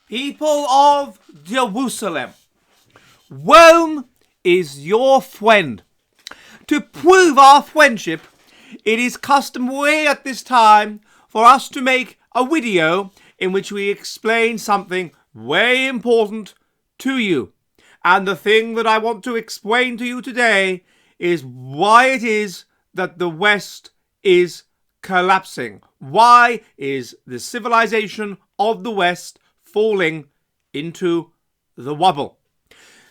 People of Jerusalem, Rome is your friend. To prove our friendship, it is customary at this time for us to make a video in which we explain something very important to you. And the thing that I want to explain to you today is why it is that the West is collapsing. Why is the civilization of the West falling into the rubble?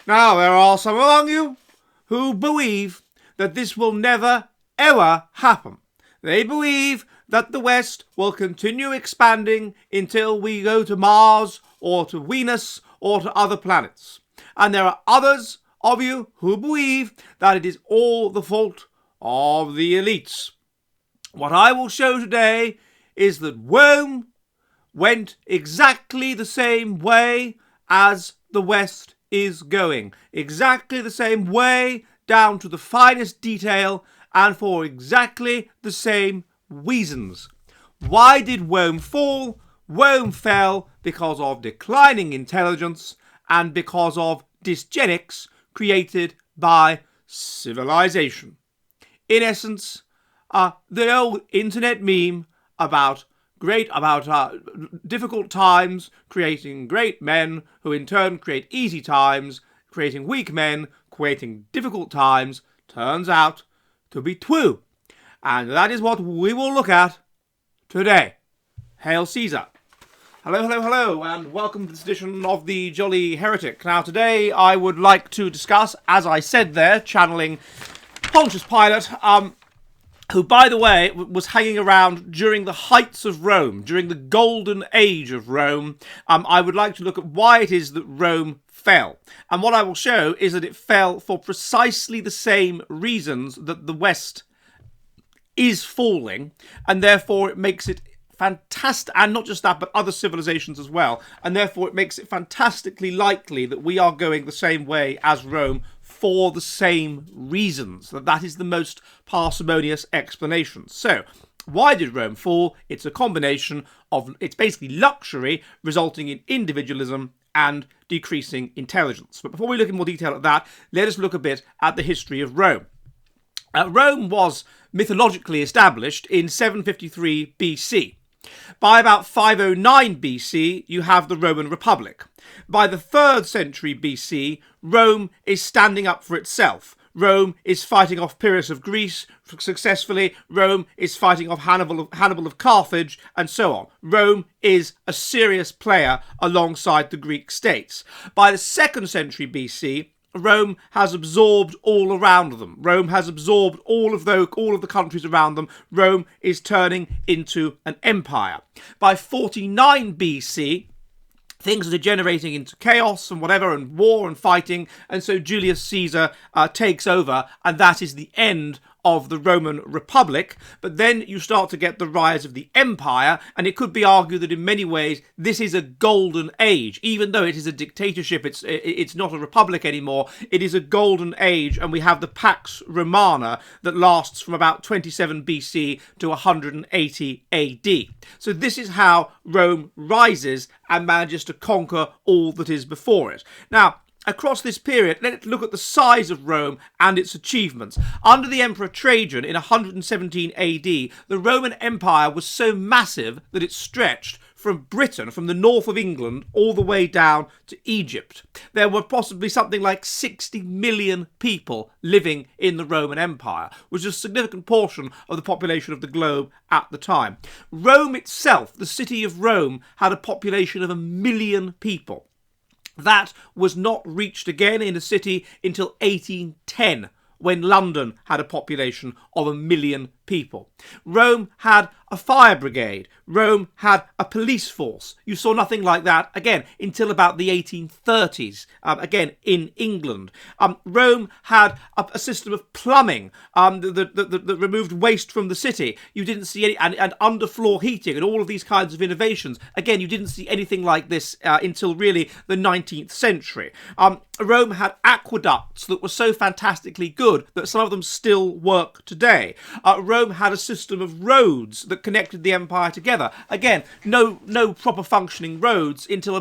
Now, there are some among you who believe that this will never, ever happen. They believe that the West will continue expanding until we go to Mars or to Venus or to other planets. And there are others of you who believe that it is all the fault of the elites. What I will show today is that Rome went exactly the same way as the West is going. Exactly the same way, down to the finest detail, and for exactly the same reasons. Why did Rome fall? Rome fell because of declining intelligence and because of dysgenics created by civilization. In essence, the old internet meme about difficult times creating great men, who in turn create easy times, creating weak men, creating difficult times, turns out to be true. And that is what we will look at today. Hail Caesar. Hello, and welcome to this edition of the Jolly Heretic. Now, today I would like to discuss, as I said there, channeling Pontius Pilate, who, by the way, was hanging around during the heights of Rome, during the golden age of Rome. I would like to look at why it is that Rome fell. And what I will show is that it fell for precisely the same reasons that the West is falling, and therefore it makes it fantastic, and not just that, but other civilizations as well, and therefore it makes it fantastically likely that we are going the same way as Rome for the same reasons. That is the most parsimonious explanation. So, why did Rome fall? It's a combination of, it's basically luxury resulting in individualism and decreasing intelligence. But before we look in more detail at that, let us look a bit at the history of Rome. Rome was mythologically established in 753 BC. By about 509 BC, you have the Roman Republic. By the 3rd century BC, Rome is standing up for itself. Rome is fighting off Pyrrhus of Greece successfully. Rome is fighting off Hannibal of Carthage, and so on. Rome is a serious player alongside the Greek states. By the 2nd century BC, Rome has absorbed all around them. Rome has absorbed all of the countries around them. Rome is turning into an empire. By 49 BC, things are degenerating into chaos and whatever, and war and fighting, and so Julius Caesar takes over, and that is the end of the Roman Republic. But then you start to get the rise of the empire, and it could be argued that in many ways this is a golden age. Even though it is a dictatorship, it's not a republic anymore, it is a golden age, and we have the Pax Romana that lasts from about 27 BC to 180 AD. So this is how Rome rises and manages to conquer all that is before it. Now, across this period, let's look at the size of Rome and its achievements. Under the Emperor Trajan in 117 AD, the Roman Empire was so massive that it stretched from Britain, from the north of England, all the way down to Egypt. There were possibly something like 60 million people living in the Roman Empire, which is a significant portion of the population of the globe at the time. Rome itself, the city of Rome, had a population of 1 million people. That was not reached again in a city until 1810, when London had a population of 1 million people. Rome had a fire brigade. Rome had a police force. You saw nothing like that, again, until about the 1830s, again, in England. Rome had a system of plumbing that removed waste from the city. You didn't see any, and underfloor heating and all of these kinds of innovations. Again, you didn't see anything like this until really the 19th century. Rome had aqueducts that were so fantastically good that some of them still work today. Rome Rome had a system of roads that connected the empire together. Again, no proper functioning roads until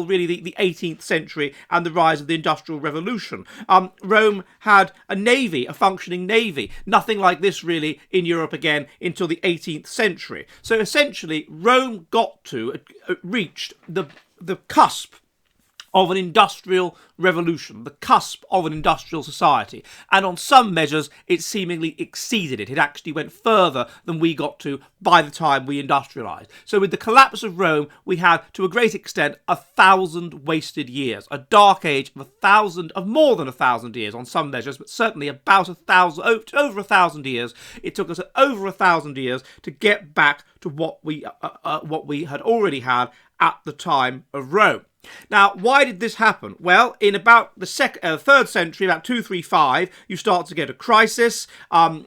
really the 18th century and the rise of the Industrial Revolution. Rome had a navy, a functioning navy. Nothing like this really in Europe again until the 18th century. So essentially, Rome reached the cusp of an industrial revolution, the cusp of an industrial society. And on some measures, it seemingly exceeded it. It actually went further than we got to by the time we industrialized. So with the collapse of Rome, we had, to a great extent, 1,000 wasted years, a dark age of more than 1,000 years on some measures, but certainly about 1,000, over 1,000 years. It took us over 1,000 years to get back to what we had already had at the time of Rome. Now, why did this happen? Well, in about the 3rd century, about 235, you start to get a crisis. The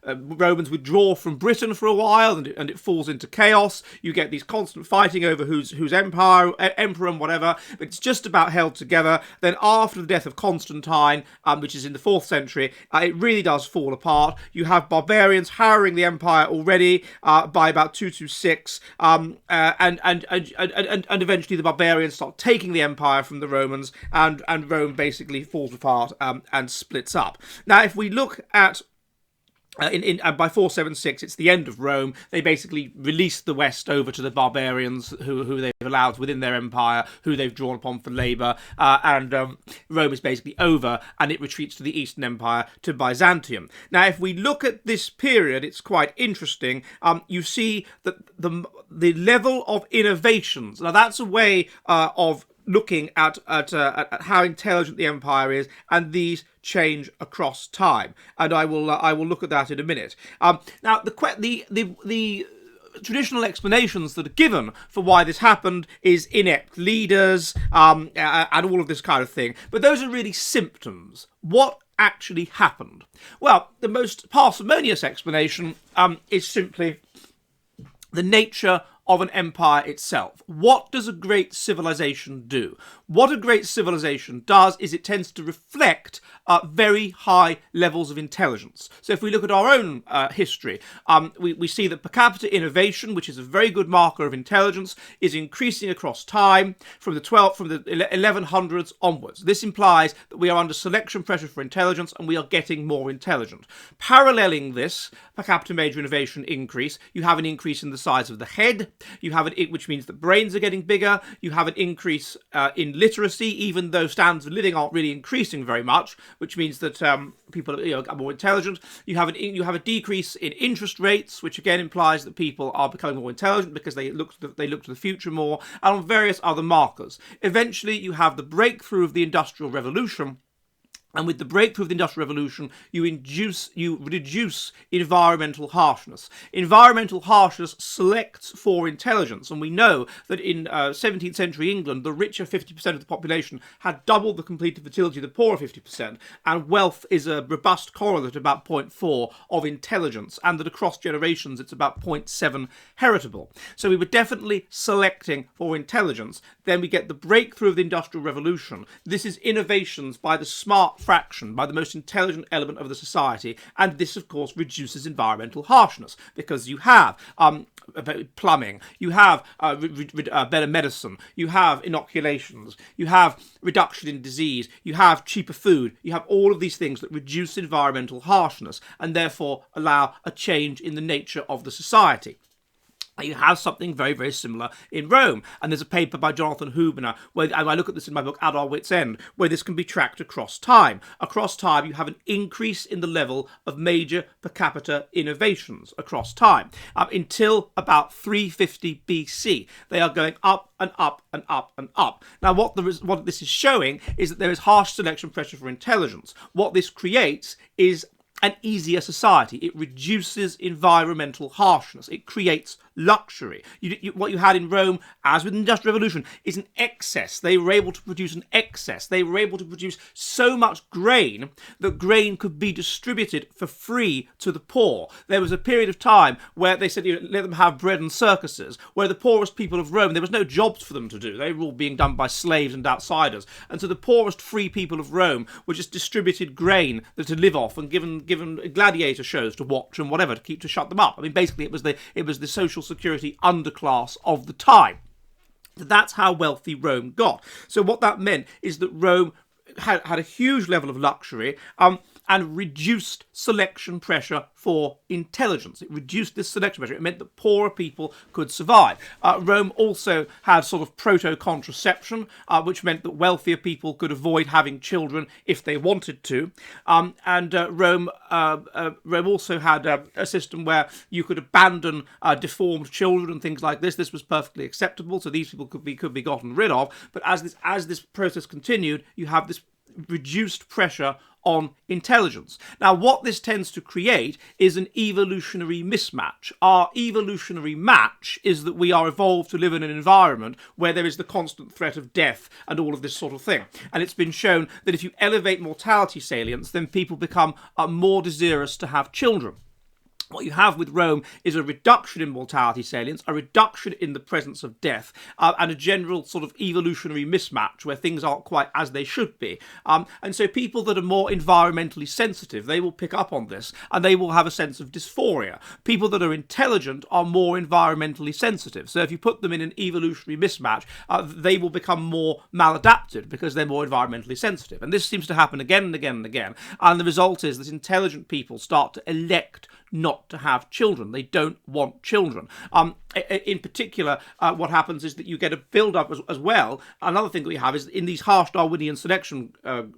Romans withdraw from Britain for a while, and it falls into chaos. You get these constant fighting over who's emperor and whatever. But it's just about held together. Then after the death of Constantine, which is in the 4th century, it really does fall apart. You have barbarians harrying the empire already by about 226, and eventually the barbarians start taking the empire from the Romans, and Rome basically falls apart and splits up. Now, if we look at by 476, it's the end of Rome. They basically release the West over to the barbarians who they've allowed within their empire, who they've drawn upon for labour, and Rome is basically over, and it retreats to the Eastern Empire, to Byzantium. Now, if we look at this period, it's quite interesting. You see that the level of innovations. Now, that's a way of looking at how intelligent the empire is, and these change across time, and I will look at that in a minute. Now, the traditional explanations that are given for why this happened is inept leaders and all of this kind of thing, but those are really symptoms. What actually happened? Well, the most parsimonious explanation is simply the nature of an empire itself. What does a great civilization do? What a great civilization does is it tends to reflect very high levels of intelligence. So if we look at our own history, we see that per capita innovation, which is a very good marker of intelligence, is increasing across time from the 1100s onwards. This implies that we are under selection pressure for intelligence, and we are getting more intelligent. Paralleling this per capita major innovation increase, you have an increase in the size of the head. You have which means that brains are getting bigger. You have an increase in literacy, even though standards of living aren't really increasing very much, which means that people are more intelligent. You have a decrease in interest rates, which again implies that people are becoming more intelligent because they look to the future more, and on various other markers. Eventually, you have the breakthrough of the Industrial Revolution. And with the breakthrough of the Industrial Revolution, you reduce environmental harshness. Environmental harshness selects for intelligence, and we know that in 17th century England, the richer 50% of the population had double the completed fertility of the poorer 50%, and wealth is a robust correlate about 0.4 of intelligence, and that across generations it's about 0.7 heritable. So we were definitely selecting for intelligence. Then we get the breakthrough of the Industrial Revolution. This is innovations by the smart fraction, by the most intelligent element of the society, and this of course reduces environmental harshness because you have plumbing, you have better medicine, you have inoculations, you have reduction in disease, you have cheaper food, you have all of these things that reduce environmental harshness and therefore allow a change in the nature of the society. You have something very, very similar in Rome. And there's a paper by Jonathan Huebner, where I look at this in my book, At Our Wits' End, where this can be tracked across time. Across time, you have an increase in the level of major per capita innovations across time. Until about 350 BC. They are going up and up and up and up. Now, what this is showing is that there is harsh selection pressure for intelligence. What this creates is an easier society. It reduces environmental harshness. It creates luxury. What you had in Rome, as with the Industrial Revolution, is an excess. They were able to produce an excess. They were able to produce so much grain that grain could be distributed for free to the poor. There was a period of time where they said, let them have bread and circuses, where the poorest people of Rome, there was no jobs for them to do. They were all being done by slaves and outsiders. And so the poorest free people of Rome were just distributed grain to live off and given given gladiator shows to watch and whatever to shut them up. I mean, basically, it was the social security underclass of the time. That's how wealthy Rome got. So what that meant is that Rome had a huge level of luxury, and reduced selection pressure for intelligence. It reduced this selection pressure. It meant that poorer people could survive. Rome also had sort of proto-contraception, which meant that wealthier people could avoid having children if they wanted to. Rome also had a system where you could abandon deformed children and things like this. This was perfectly acceptable, so these people could be gotten rid of. But as this process continued, you have this reduced pressure on intelligence. Now, what this tends to create is an evolutionary mismatch. Our evolutionary match is that we are evolved to live in an environment where there is the constant threat of death and all of this sort of thing. And it's been shown that if you elevate mortality salience, then people become more desirous to have children. What you have with Rome is a reduction in mortality salience, a reduction in the presence of death, and a general sort of evolutionary mismatch where things aren't quite as they should be. And so people that are more environmentally sensitive, they will pick up on this, and they will have a sense of dysphoria. People that are intelligent are more environmentally sensitive. So if you put them in an evolutionary mismatch, they will become more maladapted because they're more environmentally sensitive. And this seems to happen again and again and again. And the result is that intelligent people start to elect not to have children. They don't want children. In particular, what happens is that you get a build-up as well. Another thing that we have is in these harsh Darwinian selection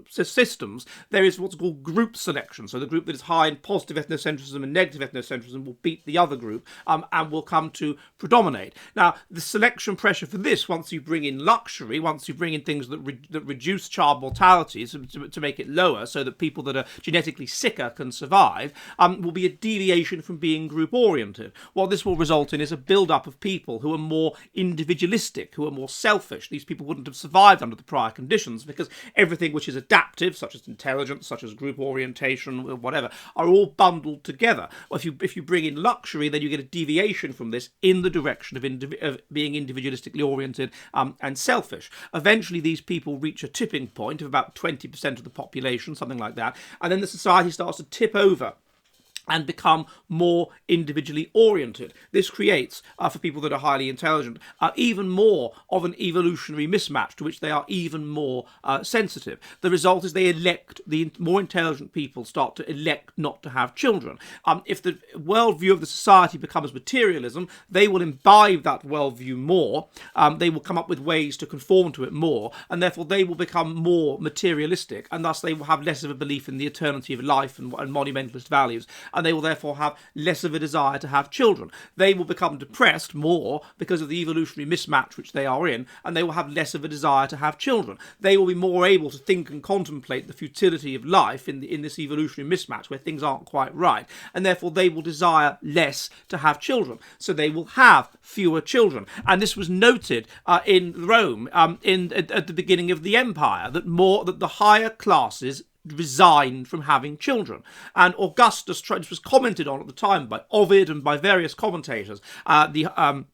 systems, there is what's called group selection. So the group that is high in positive ethnocentrism and negative ethnocentrism will beat the other group and will come to predominate. Now, the selection pressure for this, once you bring in luxury, once you bring in things that reduce child mortality to make it lower so that people that are genetically sicker can survive, will be a deviation from being group-oriented. What this will result in is a build-up of people who are more individualistic, who are more selfish. These people wouldn't have survived under the prior conditions because everything which is adaptive, such as intelligence, such as group orientation, whatever, are all bundled together. Well, if you bring in luxury, then you get a deviation from this in the direction of being individualistically oriented and selfish. Eventually, these people reach a tipping point of about 20% of the population, something like that, and then the society starts to tip over and become more individually oriented. This creates, for people that are highly intelligent, even more of an evolutionary mismatch to which they are even more sensitive. The result is the more intelligent people start to elect not to have children. If the worldview of the society becomes materialism, they will imbibe that worldview more. They will come up with ways to conform to it more, and therefore they will become more materialistic, and thus they will have less of a belief in the eternity of life and monumentalist values. And they will therefore have less of a desire to have children. They will become depressed more because of the evolutionary mismatch which they are in, and they will have less of a desire to have children. They will be more able to think and contemplate the futility of life in this evolutionary mismatch where things aren't quite right, and therefore they will desire less to have children. So they will have fewer children. And this was noted in Rome at the beginning of the empire, that the higher classes resigned from having children. And Augustus, this was commented on at the time by Ovid and by various commentators. The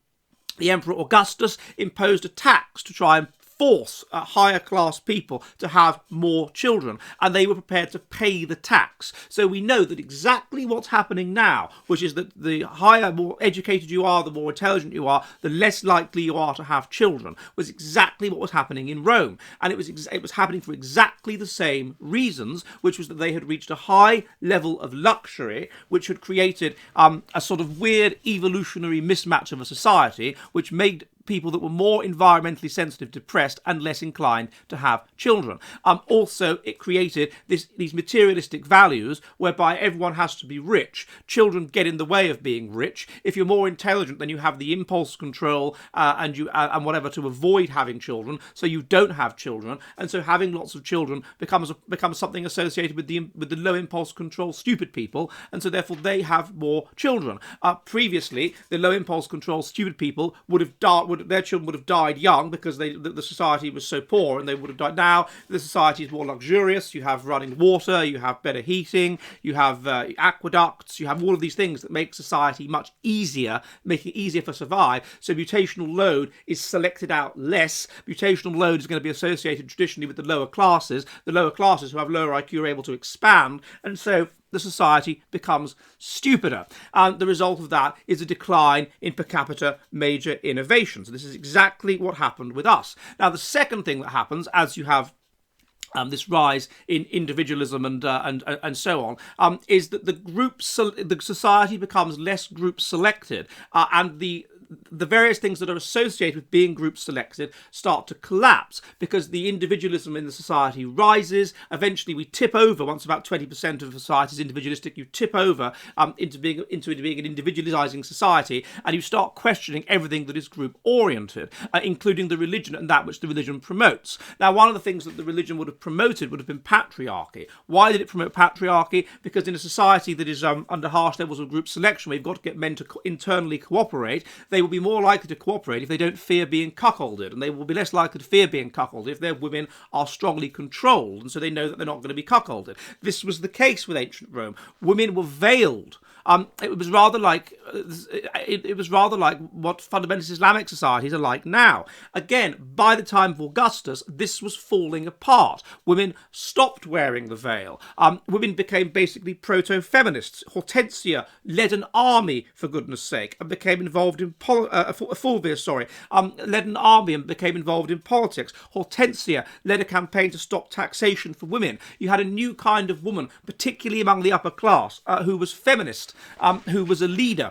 Emperor Augustus imposed a tax to try and force higher class people to have more children, and they were prepared to pay the tax. So we know that exactly what's happening now, which is that the higher, more educated you are, the more intelligent you are, the less likely you are to have children, was exactly what was happening in Rome. And it was happening for exactly the same reasons, which was that they had reached a high level of luxury, which had created a sort of weird evolutionary mismatch of a society, which made people that were more environmentally sensitive depressed and less inclined to have children. Also, it created these materialistic values whereby everyone has to be rich. Children get in the way of being rich. If you're more intelligent, then you have the impulse control and whatever to avoid having children, so you don't have children. And so having lots of children becomes something associated with the low impulse control stupid people, and so therefore they have more children. Previously, the low impulse control stupid people their children would have died young because the society was so poor, and they would have died. Now the society is more luxurious. You have running water, you have better heating, you have aqueducts, you have all of these things that make society much easier, make it easier for survive. So mutational load is selected out less. Mutational load is going to be associated traditionally with the lower classes. The lower classes who have lower IQ are able to expand, and so the society becomes stupider. And the result of that is a decline in per capita major innovations. This is exactly what happened with us. Now, the second thing that happens as you have this rise in individualism and so on, is that the society becomes less group selected, and the various things that are associated with being group selected start to collapse because the individualism in the society rises. Eventually, we tip over. Once about 20% of society is individualistic, you tip over into being an individualizing society, and you start questioning everything that is group oriented, including the religion and that which the religion promotes. Now, one of the things that the religion would have promoted would have been patriarchy. Why did it promote patriarchy? Because in a society that is under harsh levels of group selection, where you've got to get men to internally cooperate, they will be more likely to cooperate if they don't fear being cuckolded, and they will be less likely to fear being cuckolded if their women are strongly controlled, and so they know that they're not going to be cuckolded. This was the case with ancient Rome. Women were veiled. It was rather like what fundamentalist Islamic societies are like now. Again, by the time of Augustus, this was falling apart. Women stopped wearing the veil. Women became basically proto-feminists. Hortensia led an army, for goodness sake, and became involved in led an army and became involved in politics. Hortensia led a campaign to stop taxation for women. You had a new kind of woman, particularly among the upper class, who was feminist. Who was a leader,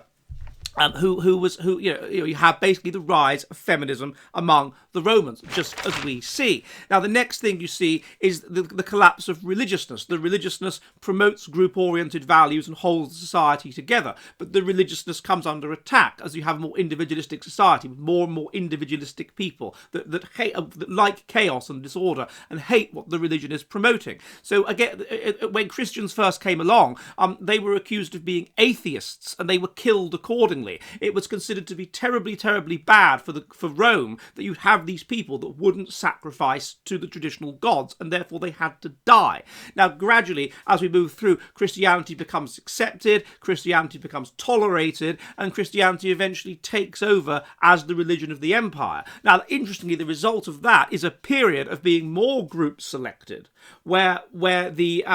you have basically the rise of feminism among the Romans, just as we see. Now, the next thing you see is the collapse of religiousness. The religiousness promotes group-oriented values and holds society together, but the religiousness comes under attack as you have a more individualistic society with more and more individualistic people that like chaos and disorder and hate what the religion is promoting. So again, when Christians first came along, they were accused of being atheists and they were killed accordingly. It was considered to be terribly, terribly bad for Rome that you'd have these people that wouldn't sacrifice to the traditional gods, and therefore they had to die. Now, gradually, as we move through, Christianity becomes accepted, Christianity becomes tolerated, and Christianity eventually takes over as the religion of the empire. Now, interestingly, the result of that is a period of being more group selected, where the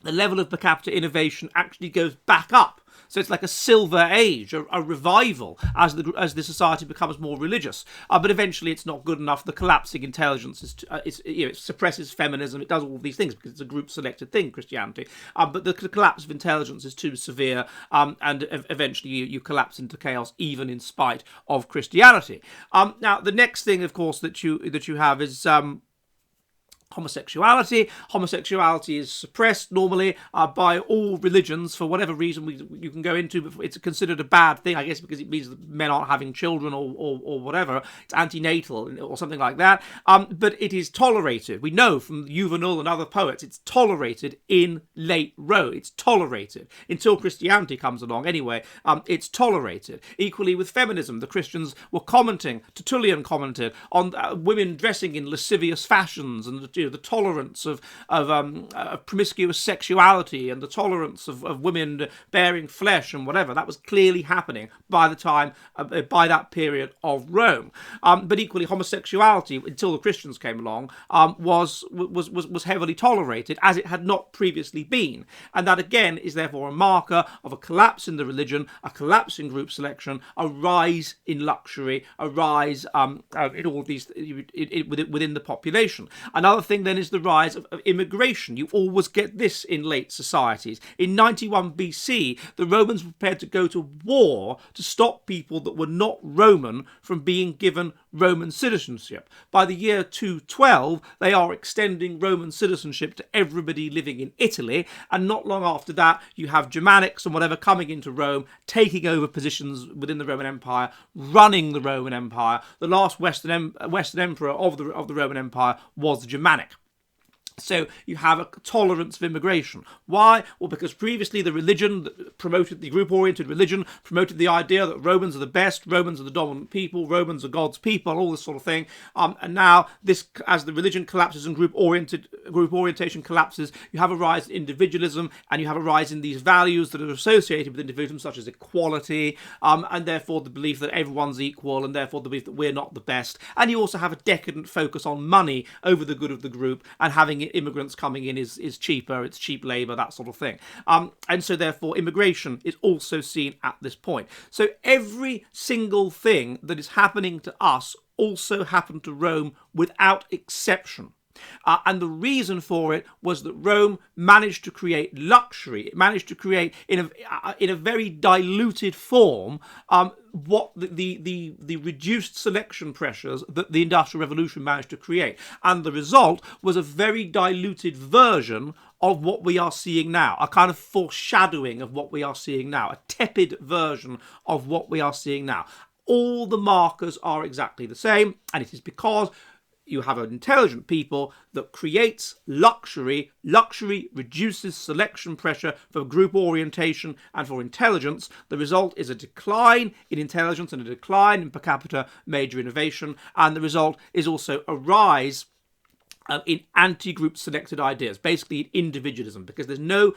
level of per capita innovation actually goes back up. So it's like a silver age, a revival as the society becomes more religious. But eventually it's not good enough. The collapsing intelligence it suppresses feminism. It does all these things because it's a group selected thing, Christianity. But the collapse of intelligence is too severe, and eventually you collapse into chaos, even in spite of Christianity. Now the next thing, of course, that you have is homosexuality. Homosexuality is suppressed normally by all religions for whatever reason you can go into, but it's considered a bad thing, I guess, because it means that men aren't having children or whatever. It's antenatal or something like that. But it is tolerated. We know from Juvenal and other poets, it's tolerated in late Rome. It's tolerated until Christianity comes along. Anyway, it's tolerated. Equally with feminism, the Christians were commenting, Tertullian commented on women dressing in lascivious fashions and the tolerance of promiscuous sexuality and the tolerance of women bearing flesh and whatever. That was clearly happening by that period of Rome. But equally, homosexuality, until the Christians came along, was heavily tolerated, as it had not previously been. And that again is therefore a marker of a collapse in the religion, a collapse in group selection, a rise in luxury, a rise in all these within the population. Another thing then is the rise of immigration. You always get this in late societies. In 91 BC, the Romans were prepared to go to war to stop people that were not Roman from being given Roman citizenship. By the year 212, they are extending Roman citizenship to everybody living in Italy, and not long after that, you have Germanics and whatever coming into Rome, taking over positions within the Roman Empire, running the Roman Empire. The last Western emperor of the Roman Empire was Germanic. So you have a tolerance of immigration. Why? Well, because previously the religion that promoted the group-oriented religion promoted the idea that Romans are the best, Romans are the dominant people, Romans are God's people, all this sort of thing. And now, as the religion collapses and group orientation collapses, you have a rise in individualism, and you have a rise in these values that are associated with individualism, such as equality, and therefore the belief that everyone's equal, and therefore the belief that we're not the best. And you also have a decadent focus on money over the good of the group, and having immigrants coming in is cheaper, it's cheap labour, that sort of thing. And so therefore immigration is also seen at this point. So every single thing that is happening to us also happened to Rome without exception. And the reason for it was that Rome managed to create luxury. It managed to create, in a very diluted form, what the reduced selection pressures that the Industrial Revolution managed to create. And the result was a very diluted version of what we are seeing now, a kind of foreshadowing of what we are seeing now, a tepid version of what we are seeing now. All the markers are exactly the same, and it is because you have an intelligent people that creates luxury. Luxury reduces selection pressure for group orientation and for intelligence. The result is a decline in intelligence and a decline in per capita major innovation. And the result is also a rise in anti-group selected ideas, basically in individualism, because there's no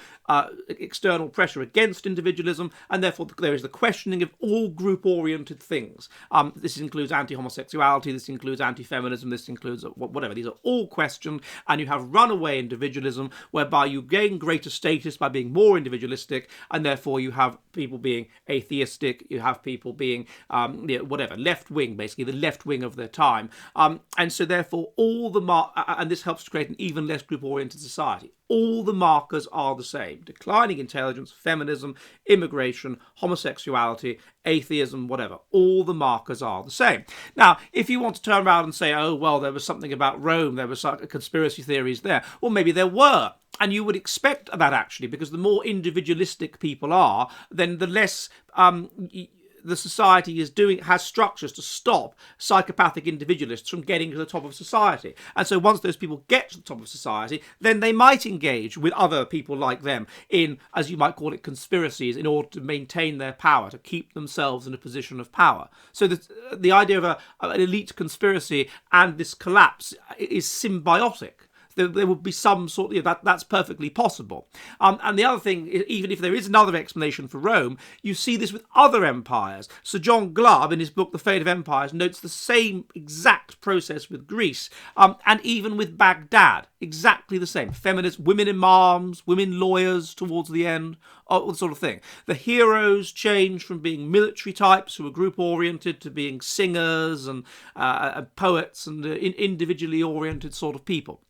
external pressure against individualism, and therefore there is the questioning of all group-oriented things. This includes anti-homosexuality, this includes anti-feminism, this includes whatever. These are all questioned, and you have runaway individualism, whereby you gain greater status by being more individualistic, and therefore you have people being atheistic, you have people being whatever, left-wing, basically the left wing of their time. And so therefore all the and this helps to create an even less group-oriented society. All the markers are the same. Declining intelligence, feminism, immigration, homosexuality, atheism, whatever. All the markers are the same. Now, if you want to turn around and say, oh, well, there was something about Rome, there were conspiracy theories there, well, maybe there were. And you would expect that, actually, because the more individualistic people are, then the less the society has structures to stop psychopathic individualists from getting to the top of society. And so once those people get to the top of society, then they might engage with other people like them in, as you might call it, conspiracies in order to maintain their power, to keep themselves in a position of power. So the idea of an elite conspiracy and this collapse is symbiotic. There would be some sort of, that's perfectly possible. And the other thing, even if there is another explanation for Rome, you see this with other empires. Sir John Glubb, in his book The Fate of Empires, notes the same exact process with Greece, and even with Baghdad, exactly the same. Feminist women imams, women lawyers towards the end, all the sort of thing. The heroes change from being military types who are group-oriented to being singers and poets and individually oriented sort of people.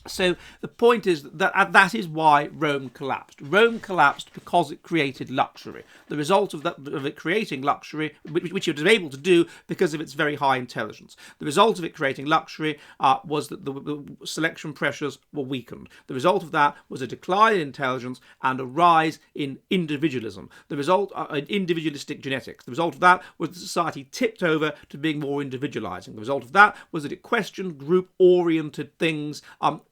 So the point is that that is why Rome collapsed. Rome collapsed because it created luxury. The result of it creating luxury, which it was able to do because of its very high intelligence. The result of it creating luxury was that the selection pressures were weakened. The result of that was a decline in intelligence and a rise in individualism. The result, individualistic genetics. The result of that was that society tipped over to being more individualizing. The result of that was that it questioned group-oriented things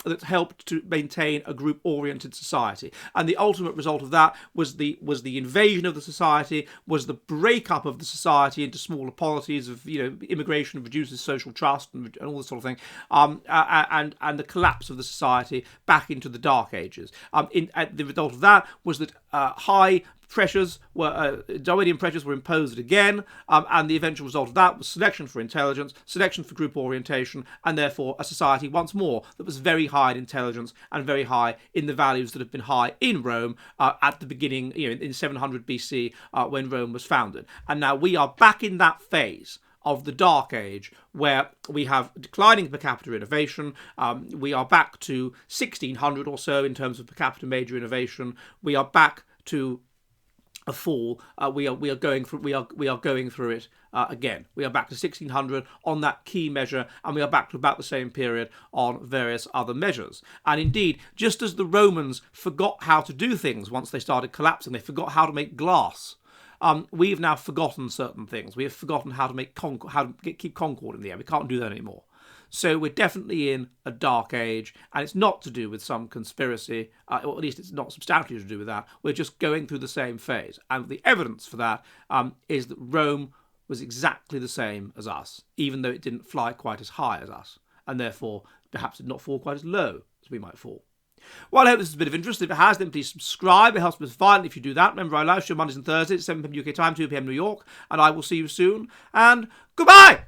that helped to maintain a group-oriented society. And the ultimate result of that was the invasion of the society, was the breakup of the society into smaller polities of, immigration reduces social trust and all this sort of thing, and the collapse of the society back into the Dark Ages. The result of that was that high pressures Darwinian pressures were imposed again, and the eventual result of that was selection for intelligence, selection for group orientation, and therefore a society once more that was very high in intelligence and very high in the values that have been high in Rome at the beginning, in 700 BC when Rome was founded. And now we are back in that phase of the Dark Age, where we have declining per capita innovation. We are back to 1600 or so in terms of per capita major innovation. We are back to a fall. We are going through it again. We are back to 1600 on that key measure, and we are back to about the same period on various other measures. And indeed, just as the Romans forgot how to do things once they started collapsing, they forgot how to make glass. We've now forgotten certain things. We have forgotten how to keep concord in the air. We can't do that anymore. So we're definitely in a dark age, and it's not to do with some conspiracy, or at least it's not substantially to do with that. We're just going through the same phase. And the evidence for that is that Rome was exactly the same as us, even though it didn't fly quite as high as us, and therefore perhaps did not fall quite as low as we might fall. Well, I hope this is a bit of interest. If it has, then please subscribe. It helps me violently if you do that. Remember, I live stream Mondays and Thursdays at 7 p.m. UK time, 2 p.m. New York, and I will see you soon. And goodbye!